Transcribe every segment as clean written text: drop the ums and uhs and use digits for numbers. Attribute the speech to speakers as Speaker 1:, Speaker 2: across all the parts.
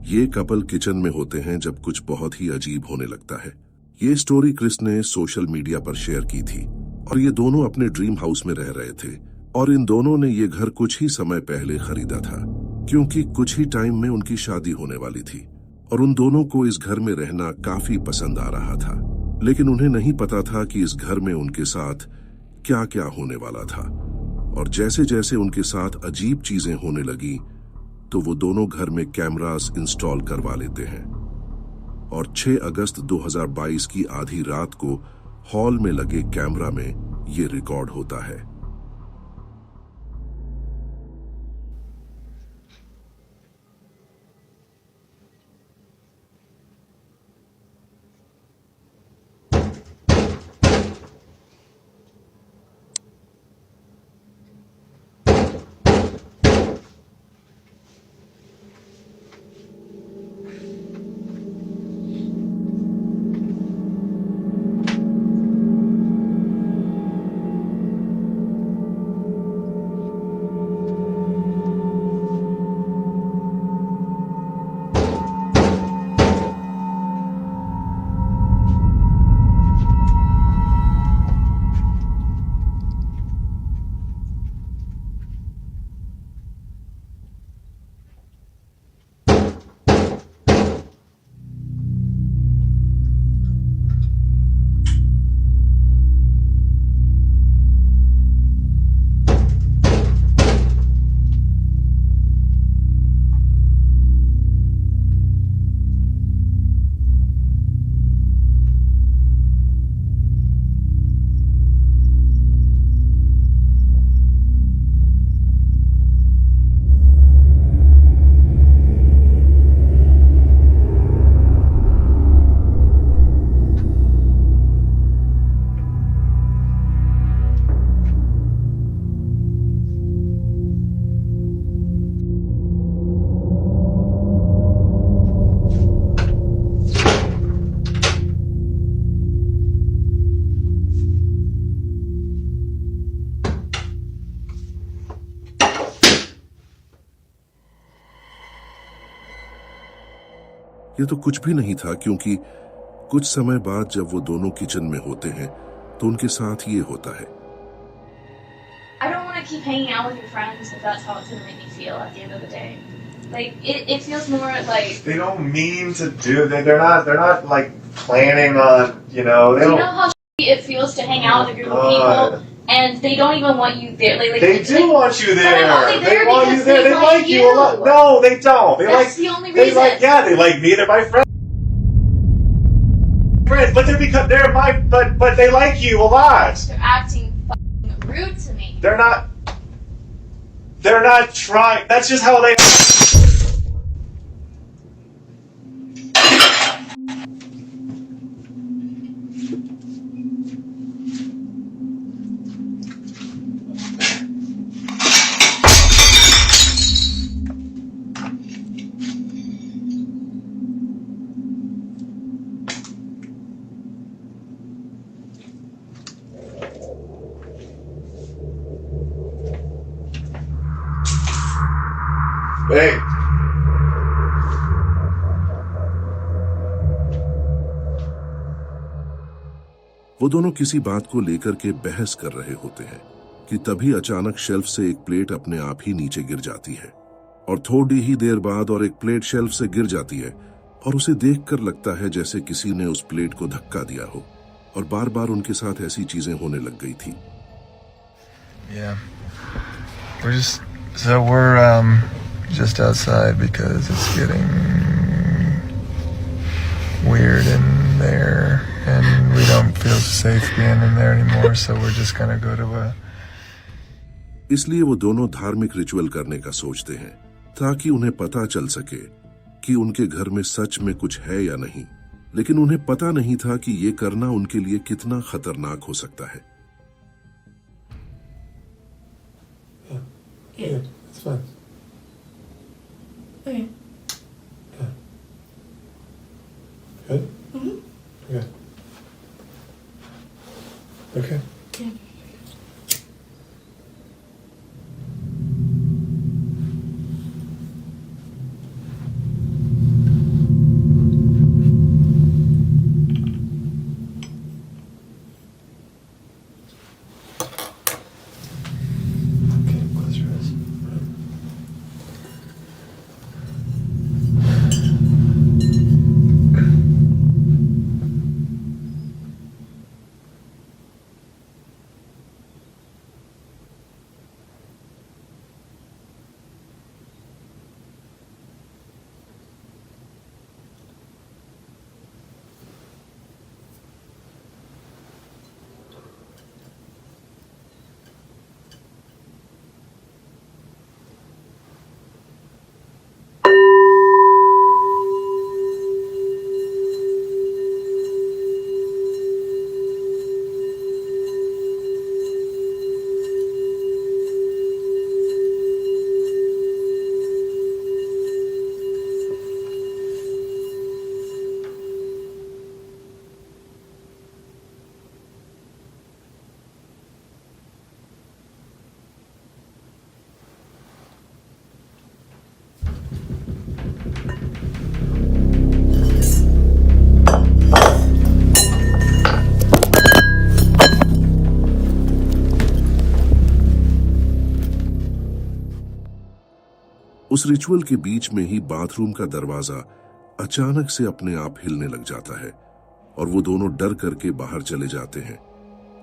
Speaker 1: ये couple kitchen में होते हैं जब कुछ बहुत ही अजीब होने लगता है। ये स्टोरी क्रिस ने सोशल मीडिया पर शेयर की थी और ये दोनों अपने ड्रीम हाउस में रह रहे थे और इन दोनों ने ये घर कुछ ही समय पहले खरीदा था क्योंकि कुछ ही टाइम में उनकी शादी होने वाली थी और उन दोनों को इस घर में रहना काफी पसंद आ रहा था। लेकिन उन्हें नहीं पता था कि इस घर में उनके साथ क्या क्या होने वाला था और जैसे जैसे उनके साथ अजीब चीजें होने लगी तो वो दोनों घर में कैमरास इंस्टॉल करवा लेते हैं और 6 अगस्त 2022 की आधी रात को हॉल में लगे कैमरा में ये रिकॉर्ड होता है। ये तो कुछ भी नहीं था क्योंकि कुछ समय बाद जब वो दोनों किचन में होते हैं तो उनके साथ ये होता है।
Speaker 2: I don't want to keep hanging out with your friends if that's how it's going to make me feel at the end of the day. Like, it feels more like...
Speaker 3: They don't mean to do that. They're not like planning on, you know, they don't...
Speaker 2: You know how it feels to hang out with a group of people and they don't even want you there. Like,
Speaker 3: they do want you there.
Speaker 2: They
Speaker 3: want you there. They like you a lot. No, they don't.
Speaker 2: That's the only reason.
Speaker 3: They like me. They're my friends. But but they like you a lot.
Speaker 2: They're acting fucking rude to me.
Speaker 3: They're not trying. That's just how they... Hey.
Speaker 1: वो दोनों किसी बात को लेकर के बहस कर रहे होते हैं कि तभी अचानक शेल्फ से एक प्लेट अपने आप ही नीचे गिर जाती है और थोड़ी ही देर बाद और एक प्लेट शेल्फ से गिर जाती है और उसे देखकर लगता है जैसे किसी ने उस प्लेट को धक्का दिया हो और बार बार उनके साथ ऐसी चीजें होने लग गई थी।
Speaker 4: Just outside because it's getting weird in there and we don't feel safe being in there anymore, so we're just gonna go to a...
Speaker 1: इसलिए वो दोनों धार्मिक रिचुअल करने का सोचते हैं ताकि उन्हें पता चल सके कि उनके घर में सच में कुछ है या नहीं, लेकिन उन्हें पता नहीं था कि ये करना उनके लिए कितना खतरनाक हो सकता है।
Speaker 5: Yeah, it's fine.
Speaker 2: Okay.
Speaker 5: Yeah. Good?
Speaker 2: Mm-hmm.
Speaker 5: Okay. Okay.
Speaker 2: Yeah.
Speaker 1: उस रिचुअल के बीच में ही बाथरूम का दरवाजा अचानक से अपने आप हिलने लग जाता है और वो दोनों डर करके बाहर चले जाते हैं।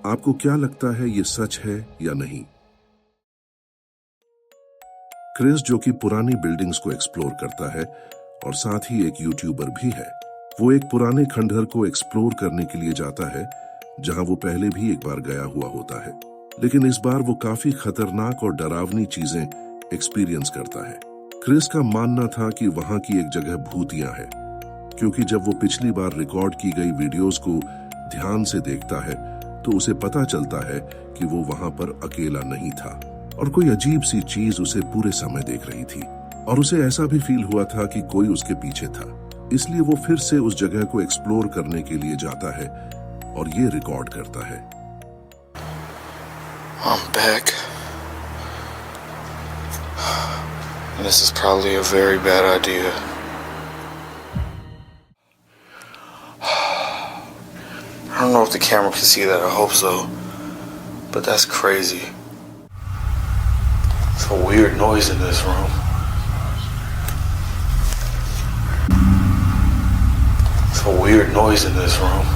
Speaker 1: आपको क्या लगता है, ये सच है या नहीं? क्रिस, जो कि पुरानी बिल्डिंग्स को एक्सप्लोर करता है और साथ ही एक यूट्यूबर भी है, वो एक पुराने खंडहर को एक्सप्लोर करने के लिए जाता है जहां वो पहले भी एक बार गया हुआ होता है, लेकिन इस बार वो काफी खतरनाक और डरावनी चीजें एक्सपीरियंस करता है। क्रिस का मानना था कि वहां की एक जगह भूतिया है, क्योंकि जब वो पिछली बार रिकॉर्ड की गई वीडियोस को ध्यान से देखता है तो उसे पता चलता है कि वो वहां पर अकेला नहीं था और कोई अजीब सी चीज उसे पूरे समय देख रही थी और उसे ऐसा भी फील हुआ था कि कोई उसके पीछे था। इसलिए वो फिर से उस जगह को एक्सप्लोर करने के लिए जाता है और ये रिकॉर्ड करता है।
Speaker 4: I'm back. And this is probably a very bad idea. I don't know if the camera can see that. I hope so. But that's crazy. It's a weird noise in this room. It's a weird noise in this room.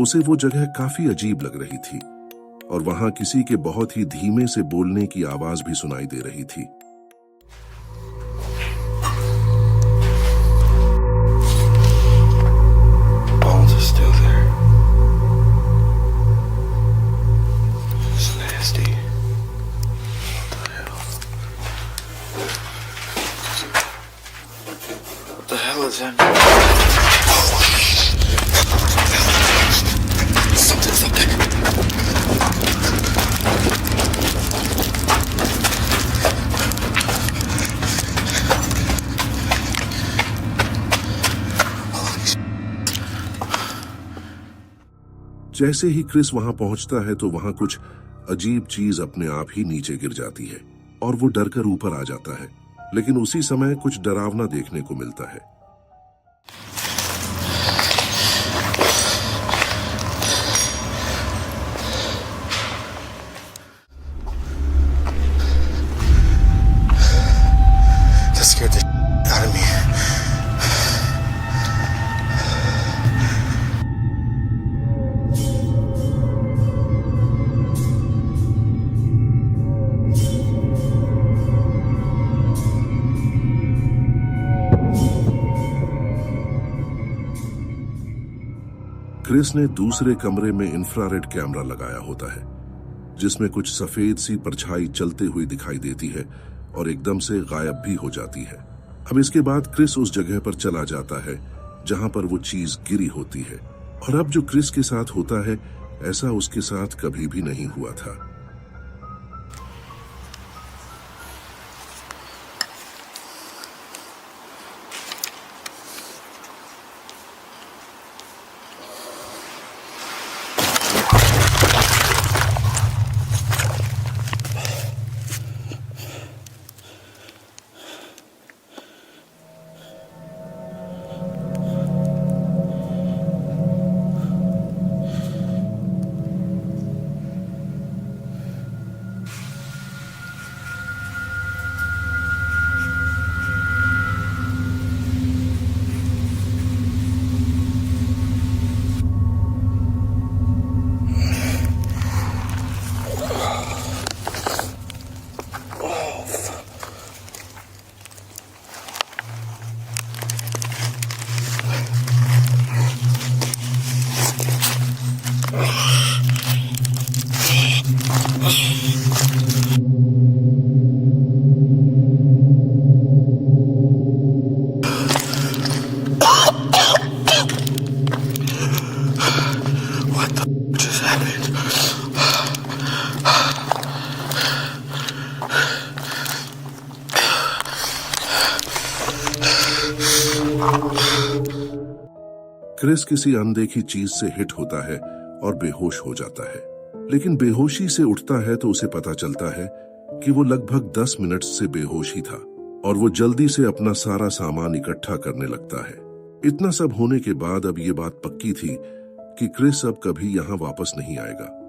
Speaker 1: उसे वो जगह काफी अजीब लग रही थी और वहां किसी के बहुत ही धीमे से बोलने की आवाज भी सुनाई दे रही थी।
Speaker 4: Bones are still there. It's nasty. What the hell? What the hell is that?
Speaker 1: जैसे ही क्रिस वहां पहुंचता है तो वहां कुछ अजीब चीज अपने आप ही नीचे गिर जाती है और वो डर कर ऊपर आ जाता है, लेकिन उसी समय कुछ डरावना देखने को मिलता है।
Speaker 4: That scared the out of me.
Speaker 1: Chris ने दूसरे कमरे में इंफ्रारेड कैमरा लगाया होता है जिसमें कुछ सफेद सी परछाई चलते हुए दिखाई देती है और एकदम से गायब भी हो जाती है। अब इसके बाद क्रिस उस जगह पर चला जाता है जहां पर वो चीज गिरी होती है और अब जो क्रिस के साथ होता है ऐसा उसके साथ कभी भी नहीं हुआ था। क्रिस किसी अनदेखी चीज से हिट होता है और बेहोश हो जाता है, लेकिन बेहोशी से उठता है तो उसे पता चलता है कि वो लगभग 10 मिनट से बेहोश ही था और वो जल्दी से अपना सारा सामान इकट्ठा करने लगता है। इतना सब होने के बाद अब ये बात पक्की थी कि क्रिस अब कभी यहाँ वापस नहीं आएगा।